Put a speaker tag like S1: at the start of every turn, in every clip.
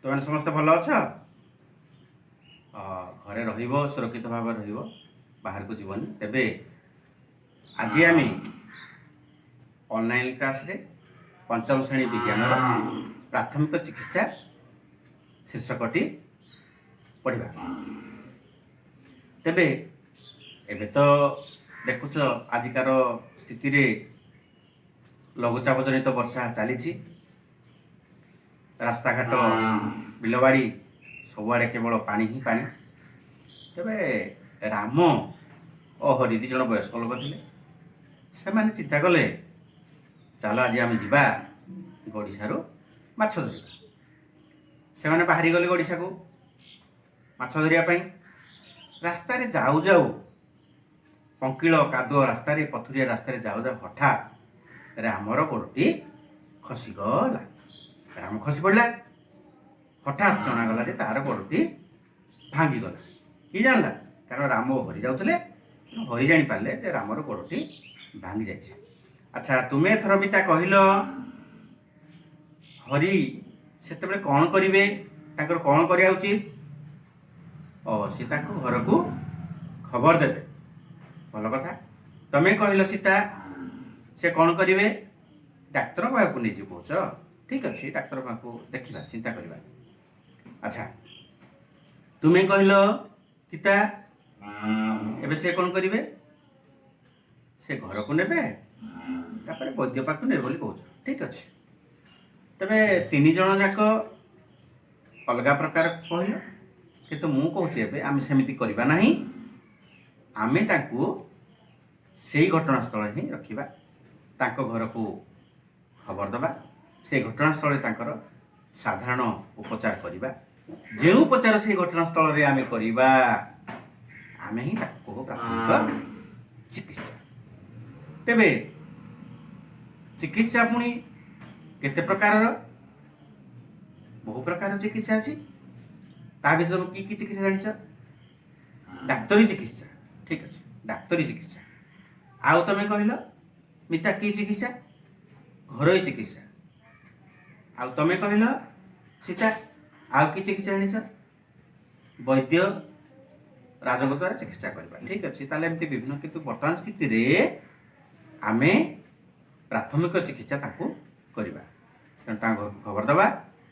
S1: तुम समस्त भल अछ घरे सुरक्षित भाव बाहर को जीवन तेबे आज आम ऑनलाइन क्लास रे पंचम श्रेणी विज्ञान प्राथमिक चिकित्सा शीर्षकटी पढ़ा तेबे एबे तो देखुच आजिकार स्थिति रे लघुचाप जनित वर्षा चली रास्ता घाट बिलवाड़ी सबुआड़े केवल पानी ही पानी तेबे राम और हरि दी जन वयस्क लोक थे से चिंता कले चलो आज आम जा गड़िशारू माछ धरिबा से मैंने बाहरी गले गड़िशा को माछ धरियापाई रास्ता रे जाऊ जाऊ पंकिल कादुआ रास्ता पथुरिया रास्ता जाऊ जाऊ हठात रामर गोड़टी खसीगला राम खसी पड़ा हठात जनागला जे तार गोड़टी भांगीगला कि जानला कारण राम हरि जाऊे हरि जानी पारे जे रामर गोड़टी भांगी जाए। अच्छा तुम्हें एथर मिता कहल हरि से कौन करेंगे कौन करा उचित सी घर को खबर देवे भल कथा तुम्हें कहल सीता से कौन करेंगे डाक्तर पाक नहीं कौच ठीक अच्छे डाक्तर पाक देखा चिंता करवा। अच्छा तुम्हें कहल सीता एबे से कौन करेंगे से घर को नेबे तापर वैद्य पाक ने बोली कौच ठीक अच्छे तबे तीन जन जाक अलग प्रकार कहल किंतु मु कहूँ एबे आम सेमिति करबा नहीं आमे तांको सेही घटनास्थल ही रखिबा तांको घर को खबर दबा से घटनास्थल तांकर साधारण उपचार करबा जे उपचार से घटनास्थल रे आमे करबा आमे ही ताको प्राथमिक चिकित्सा तेबे चिकित्सा पुणी केते प्रकार बहु प्रकार चिकित्सा अछि ता भीतर की चिकित्सा जानिछ डाक्तरी चिकित्सा ठीक अच्छे डाक्तरी चिकित्सा आउ तमे कहल मिता की चिकित्सा घरोई चिकित्सा आउ तमे कहल सीता आउ की चिकित्सा जानिछ वैद्य राजक द्वारा चिकित्सा करबा ठीक अच्छे ताले एमती विभिन्न किंतु वर्तमान स्थिति रे आमे प्राथमिक चिकित्सा ताकू करबा कारण ता घर खबर दबा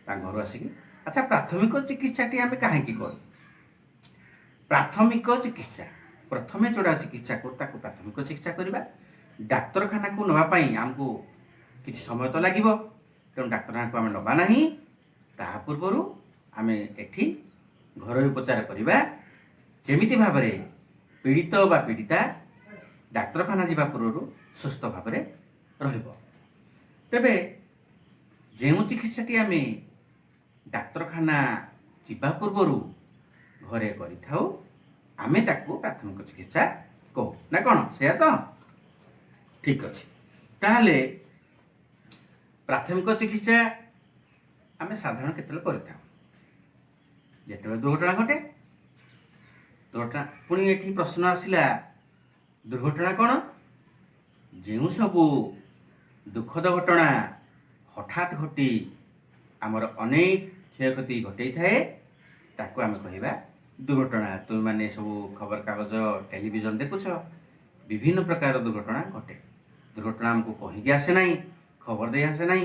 S1: ता घर आसिकी। अच्छा प्राथमिक चिकित्सा टी आमे काहे की करू प्राथमिक चिकित्सा प्रथमे जोड़ा चिकित्सा को ताकू प्राथमिक चिकित्सा करबा डाक्तरखाना को नवा पाई हमको किसी समय तो लागिबो तेणु डाक्तरखाना को आमे नबा नहीं ता पूर्वरु आमे एठी घरोई उपचार करबा जेमिति भाबरे पीड़ित बा पीड़िता डाक्तरखाना जीवा पूर्वरु सुस्थ भाबरे रहिबो तेबे जेउ चिकित्साटी आमे डाक्तरखाना जीवा पूर्वरु घरे करिथाउ आमे ताकू प्राथमिक चिकित्सा कहू ना कौन से तो ठीक अच्छे ताहले प्राथमिक चिकित्सा आमे साधारण केतले करिथाउ जेतले दुर्घटना घटे दुर्घटना पुणी एठी प्रश्न आसिला दुर्घटना कौन जो सबू दुखद घटना हठात घटी आमर अनेक क्षयक्षति घटे थाए ताकू आमे कहिबा दुर्घटना तुम माने सब खबर कागज टेलीविजन देखुछ विभिन्न प्रकार दुर्घटना घटे दुर्घटना आमको कहीकि आसे ना खबर दे आसे ना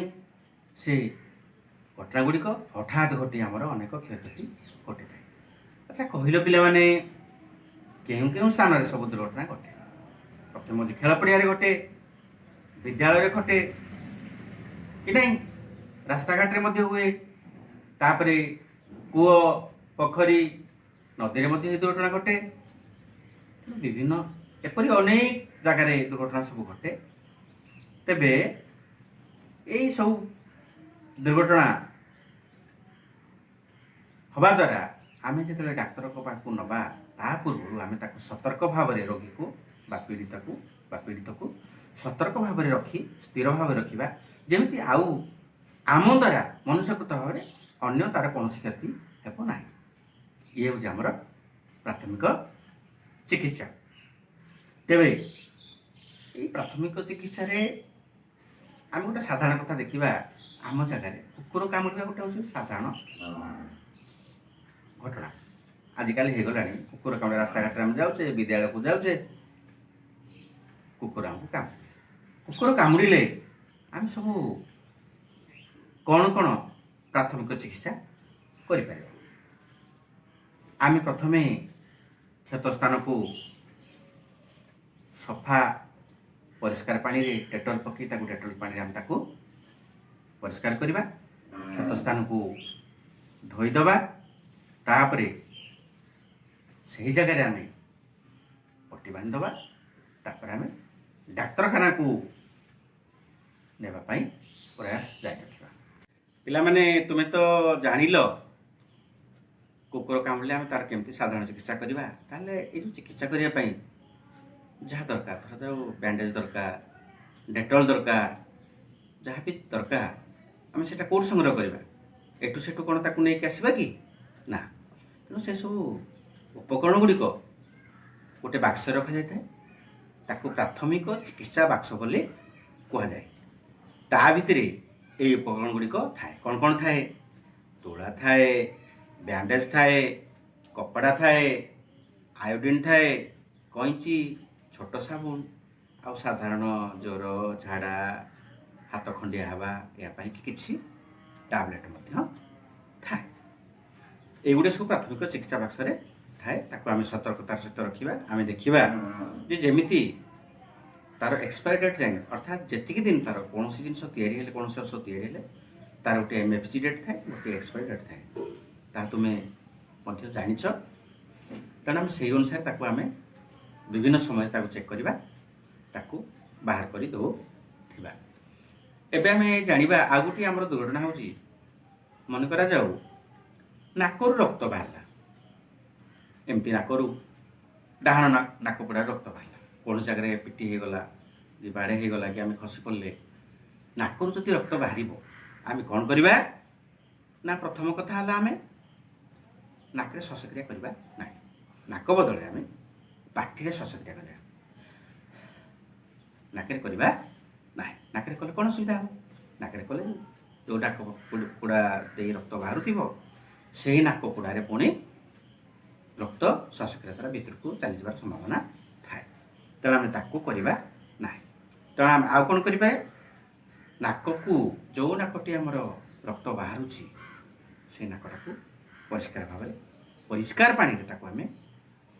S1: से घटना गुड़िक हठात घटी आमर अनेक क्षयक्षति घटी थाए। अच्छा कहल पिला माने केउं केउं स्थान रे सब दुर्घटना घटे प्रथम हूँ खेल पड़िया घटे विद्यालय घटे कि नहीं रास्ता घाट रे मध्य हुए तापरे कूओ पोखरी नदी में दुर्घटना घटे विभिन्न एपरी अनेक जगार दुर्घटना सब घटे तेबे यही सब दुर्घटना हवा द्वारा आमे जो डाक्तर पाक नबा ता पूर्व आमे ताको सतर्क भाव रोगी को पीड़ित को सतर्क भाव रखी स्थिर भाव रखा जमी आउ आम द्वारा मनुष्यकृत भाव अन्य तार कौन क्षति हेब ना ये हूँ आमर प्राथमिक चिकित्सा तेबे प्राथमिक चिकित्सा रे ଆମେ ଗୋଟେ ସାଧାରଣ କଥା ଦେଖିବା ଆମ ଜାଗାରେ କୁକୁର କାମୁଡ଼ିବା ଗୋଟେ ହେଉଛି ସାଧାରଣ ଘଟଣା। ଆଜିକାଲି ହେଇଗଲାଣି କୁକୁର କାମୁଡ଼ିବା, ରାସ୍ତାଘାଟରେ ଆମେ ଯାଉଛେ, ବିଦ୍ୟାଳୟକୁ ଯାଉଛେ, କୁକୁର ଆମକୁ କାମୁଡ଼େ। କୁକୁର କାମୁଡ଼ିଲେ ଆମେ ସବୁ କ'ଣ କ'ଣ ପ୍ରାଥମିକ ଚିକିତ୍ସା କରିପାରିବା? ଆମେ ପ୍ରଥମେ କ୍ଷତ ସ୍ଥାନକୁ ସଫା ପରିଷ୍କାର ପାଣିରେ ଡେଟଲ ପକାଇ ତାକୁ ଡେଟଲ ପାଣିରେ ଆମେ ତାକୁ ପରିଷ୍କାର କରିବା। କ୍ଷତ ସ୍ଥାନକୁ ଧୋଇଦେବା। ତାପରେ ସେହି ଜାଗାରେ ଆମେ ପଟି ବାନ୍ଧିଦେବା। ତାପରେ ଆମେ ଡାକ୍ତରଖାନାକୁ ନେବା ପାଇଁ ପ୍ରୟାସ ଜାରି ରଖିବା। ପିଲାମାନେ, ତୁମେ ତ ଜାଣିଲ କୁକୁର କାମୁଡ଼ିଲେ ଆମେ ତାର କେମିତି ସାଧାରଣ ଚିକିତ୍ସା କରିବା। ତାହେଲେ ଏଇ ଯେଉଁ ଚିକିତ୍ସା କରିବା ପାଇଁ ଯାହା ଦରକାର, ଧରାଯାଉ ବ୍ୟାଣ୍ଡେଜ୍ ଦରକାର, ଡେଟଲ୍ ଦରକାର, ଯାହା ବି ଦରକାର ଆମେ ସେଇଟା କେଉଁଠୁ ସଂଗ୍ରହ କରିବା? ଏଠୁ ସେଠୁ କ'ଣ ତାକୁ ନେଇକି ଆସିବା କି? ନା। ତେଣୁ ସେସବୁ ଉପକରଣ ଗୁଡ଼ିକ ଗୋଟେ ବାକ୍ସରେ ରଖାଯାଇଥାଏ। ତାକୁ ପ୍ରାଥମିକ ଚିକିତ୍ସା ବାକ୍ସ ବୋଲି କୁହାଯାଏ। ତା ଭିତରେ ଏଇ ଉପକରଣ ଗୁଡ଼ିକ ଥାଏ। କ'ଣ କ'ଣ ଥାଏ? ତୁଳା ଥାଏ, ବ୍ୟାଣ୍ଡେଜ୍ ଥାଏ, କପଡ଼ା ଥାଏ, ଆୟୋଡିନ୍ ଥାଏ, କଇଁଚି, ଛୋଟ ସାବୁନ, ଆଉ ସାଧାରଣ ଜ୍ୱର, ଝାଡ଼ା, ହାତ ଖଣ୍ଡିଆ ହେବା ଏହା ପାଇଁ କିଛି ଟାବଲେଟ୍ ମଧ୍ୟ ଥାଏ। ଏଇଗୁଡ଼ା ସବୁ ପ୍ରାଥମିକ ଚିକିତ୍ସା ବାକ୍ସରେ ଥାଏ। ତାକୁ ଆମେ ସତର୍କତାର ସହିତ ରଖିବା। ଆମେ ଦେଖିବା ଯେ ଯେମିତି ତାର ଏକ୍ସପାୟରି ଡେଟ୍ ଯାଇନି, ଅର୍ଥାତ୍ ଯେତିକି ଦିନ ତାର କୌଣସି ଜିନିଷ ତିଆରି ହେଲେ, କୌଣସି ଔଷଧ ତିଆରି ହେଲେ ତାର ଗୋଟେ MFG ଡେଟ୍ ଥାଏ, ଗୋଟେ ଏକ୍ସପାୟରି ଡେଟ୍ ଥାଏ। ତାହା ତୁମେ ମଧ୍ୟ ଜାଣିଛ। ତେଣୁ ଆମେ ସେହି ଅନୁସାରେ ତାକୁ ଆମେ ବିଭିନ୍ନ ସମୟରେ ତାକୁ ଚେକ୍ କରିବା, ତାକୁ ବାହାର କରି ଦେଉଥିବା। ଏବେ ଆମେ ଜାଣିବା ଆଉ ଗୋଟିଏ ଆମର ଦୁର୍ଘଟଣା ହେଉଛି, ମନେ କରାଯାଉ ନାକରୁ ରକ୍ତ ବାହାରିଲା। ଏମିତି ନାକରୁ ଡାହାଣ ନାକପୋଡ଼ାରେ ରକ୍ତ ବାହାରିଲା, କୌଣସି ଜାଗାରେ ପିଟି ହେଇଗଲା, କି ବାଡ଼େଇ ହେଇଗଲା, କି ଆମେ ଖସି ପଡ଼ିଲେ ନାକରୁ ଯଦି ରକ୍ତ ବାହାରିବ ଆମେ କ'ଣ କରିବା? ନା ପ୍ରଥମ କଥା ହେଲା ଆମେ ନାକରେ ଶ୍ୱାସକ୍ରିୟା କରିବା ନାହିଁ। ନାକ ବଦଳରେ ଆମେ ପାଟିରେ ଶ୍ୱାସକ୍ରିୟା କରିବା। ନାକରେ କରିବା ନାହିଁ। ନାକରେ କଲେ କ'ଣ ଅସୁବିଧା ହେବ? ନାକରେ କଲେ ଯେଉଁ ନାକ ପୋଡ଼ା ଦେଇ ରକ୍ତ ବାହାରୁଥିବ ସେହି ନାକ ପୋଡ଼ାରେ ପୁଣି ରକ୍ତ ଶ୍ୱାସକ୍ରିୟା ଦ୍ୱାରା ଭିତରକୁ ଚାଲିଯିବାର ସମ୍ଭାବନା ଥାଏ। ତେଣୁ ଆମେ ତାକୁ କରିବା ନାହିଁ। ତେଣୁ ଆମେ ଆଉ କ'ଣ କରିପାରିବା? ନାକକୁ, ଯେଉଁ ନାକଟି ଆମର ରକ୍ତ ବାହାରୁଛି ସେଇ ନାକଟାକୁ ପରିଷ୍କାର ଭାବରେ ପରିଷ୍କାର ପାଣିରେ ତାକୁ ଆମେ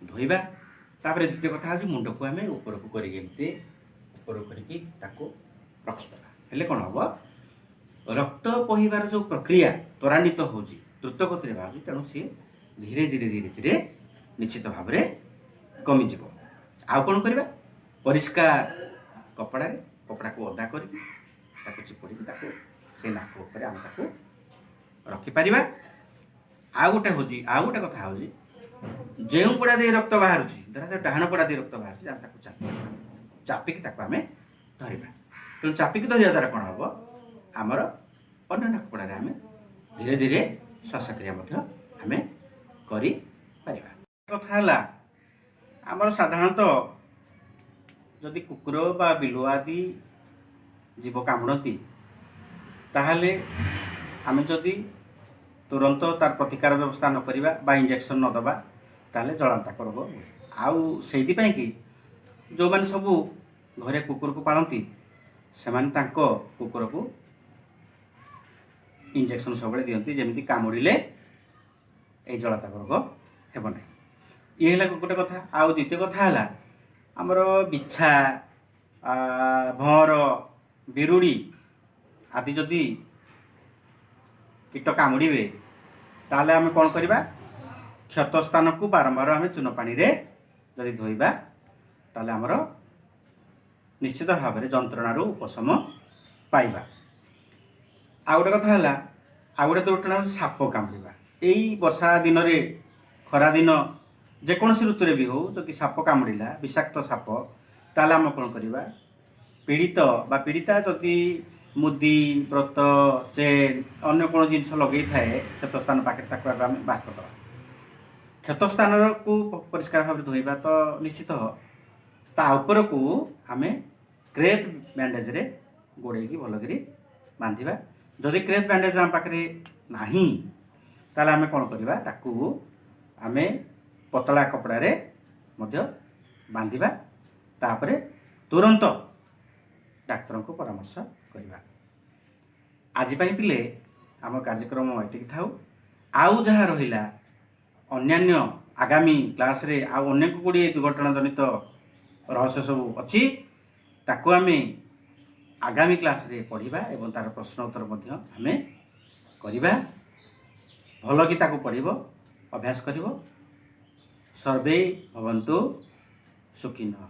S1: ଧୋଇବା। ତାପରେ ଦ୍ୱିତୀୟ କଥା ହେଉଛି ମୁଣ୍ଡକୁ ଆମେ ଉପରକୁ କରିକି ଏମିତି ଉପରକୁ କରିକି ତାକୁ ରଖିଦେବା। ହେଲେ କ'ଣ ହେବ? ରକ୍ତ ବହିବାର ଯେଉଁ ପ୍ରକ୍ରିୟା ତ୍ୱରାନ୍ୱିତ ହେଉଛି, ଦ୍ରୁତ ଗତିରେ ବାହାରୁଛି, ତେଣୁ ସିଏ ଧୀରେ ଧୀରେ ଧୀରେ ଧୀରେ ନିଶ୍ଚିତ ଭାବରେ କମିଯିବ। ଆଉ କ'ଣ କରିବା? ପରିଷ୍କାର କପଡ଼ାକୁ ଓଦା କରିକି ତାକୁ ଚିପୁଡ଼ିକି ତାକୁ ସେ ନାକ ଉପରେ ଆମେ ତାକୁ ରଖିପାରିବା। ଆଉ ଗୋଟେ କଥା ହେଉଛି, ଯେଉଁ ପୋଡ଼ା ଦେଇ ରକ୍ତ ବାହାରୁଛି, ଧରାଯାଉ ଡାହାଣ ପୋଡ଼ା ଦେଇ ରକ୍ତ ବାହାରୁଛି, ଆମେ ତାକୁ ଚାପିକି ତାକୁ ଆମେ ଧରିବା। ତେଣୁ ଚାପିକି ଧରିବା ଦ୍ୱାରା କ'ଣ ହେବ? ଆମର ଅନ୍ୟ ନାକପୋଡ଼ାରେ ଆମେ ଧୀରେ ଧୀରେ ଶ୍ୱାସକ୍ରିୟା ମଧ୍ୟ ଆମେ କରିପାରିବା। କଥା ହେଲା, ଆମର ସାଧାରଣତଃ ଯଦି କୁକୁର ବା ବିଲୁଆ ଆଦି ଜୀବ କାମୁଡ଼ନ୍ତି, ତାହେଲେ ଆମେ ଯଦି ତୁରନ୍ତ ତାର ପ୍ରତିକାର ବ୍ୟବସ୍ଥା ନ କରିବା ବା ଇଞ୍ଜେକ୍ସନ୍ ନ ଦେବା, ତାହେଲେ ଜଳାନ୍ତକ ରୋଗ ହୁଏ। ଆଉ ସେଇଥିପାଇଁ କି ଯେଉଁମାନେ ସବୁ ଘରେ କୁକୁରକୁ ପାଳନ୍ତି ସେମାନେ ତାଙ୍କ କୁକୁରକୁ ଇଞ୍ଜେକ୍ସନ୍ ସବୁବେଳେ ଦିଅନ୍ତି, ଯେମିତି କାମୁଡ଼ିଲେ ଏଇ ଜଳାନ୍ତକ ରୋଗ ହେବ ନାହିଁ। ଇଏ ହେଲା ଗୋଟେ କଥା। ଆଉ ଦ୍ୱିତୀୟ କଥା ହେଲା, ଆମର ବିଛା, ଭଅଁର, ବିରୁଡ଼ି ଆଦି ଯଦି କୀଟ କାମୁଡ଼ିବେ ତାହେଲେ ଆମେ କ'ଣ କରିବା? କ୍ଷତ ସ୍ଥାନକୁ ବାରମ୍ବାର ଆମେ ଚୂନ ପାଣିରେ ଯଦି ଧୋଇବା ତାହେଲେ ଆମର ନିଶ୍ଚିତ ଭାବରେ ଯନ୍ତ୍ରଣାରୁ ଉପଶମ ପାଇବା। ଆଉ ଗୋଟେ କଥା ହେଲା, ଆଉ ଗୋଟେ ଦୁର୍ଘଟଣା ହେଉଛି ସାପ କାମୁଡ଼ିବା। ଏଇ ବର୍ଷା ଦିନରେ, ଖରାଦିନ, ଯେକୌଣସି ଋତୁରେ ବି ହେଉ, ଯଦି ସାପ କାମୁଡ଼ିଲା, ବିଷାକ୍ତ ସାପ, ତାହେଲେ ଆମେ କ'ଣ କରିବା? ପୀଡ଼ିତ ବା ପୀଡ଼ିତା ଯଦି ମୁଦି, ବ୍ରତ, ଚେନ୍, ଅନ୍ୟ କୌଣସି ଜିନିଷ ଲଗେଇଥାଏ କ୍ଷତ ସ୍ଥାନ ପାଖରେ, ତାକୁ ଆଗ ଆମେ ବାହାର କରିଦେବା। କ୍ଷତ ସ୍ଥାନକୁ ପରିଷ୍କାର ଭାବରେ ଧୋଇବା ତ ନିଶ୍ଚିତ, ତା ଉପରକୁ ଆମେ କ୍ରେପ୍ ବ୍ୟାଣ୍ଡେଜ୍ରେ ଗୋड़ेकी भलकरी बांधिबा। जदि क्रेप बैंडेज आम पाखे नाही ताले आमे कौन करवा ताकू आमे पतला कपड़ा रे मध्य बांधिबा। तापरे तुरंत डाक्तर को परामर्श करवा। आज पाई पिले आम कार्यक्रम एतिक थाउ। आउ जहाँ रहिला अन्यान्य आगामी क्लास रे आउ अनेक गुड़ी दुर्घटना जनित रहस्य सब अच्छी ताकू आमे आगामी क्लास रे पढ़िबा एवं तार प्रश्न उत्तर मध्य आमे करिबा। भल कि ताकू पढ़िबो अभ्यास करिबो। सर्वे भवन्तु सुखिनः।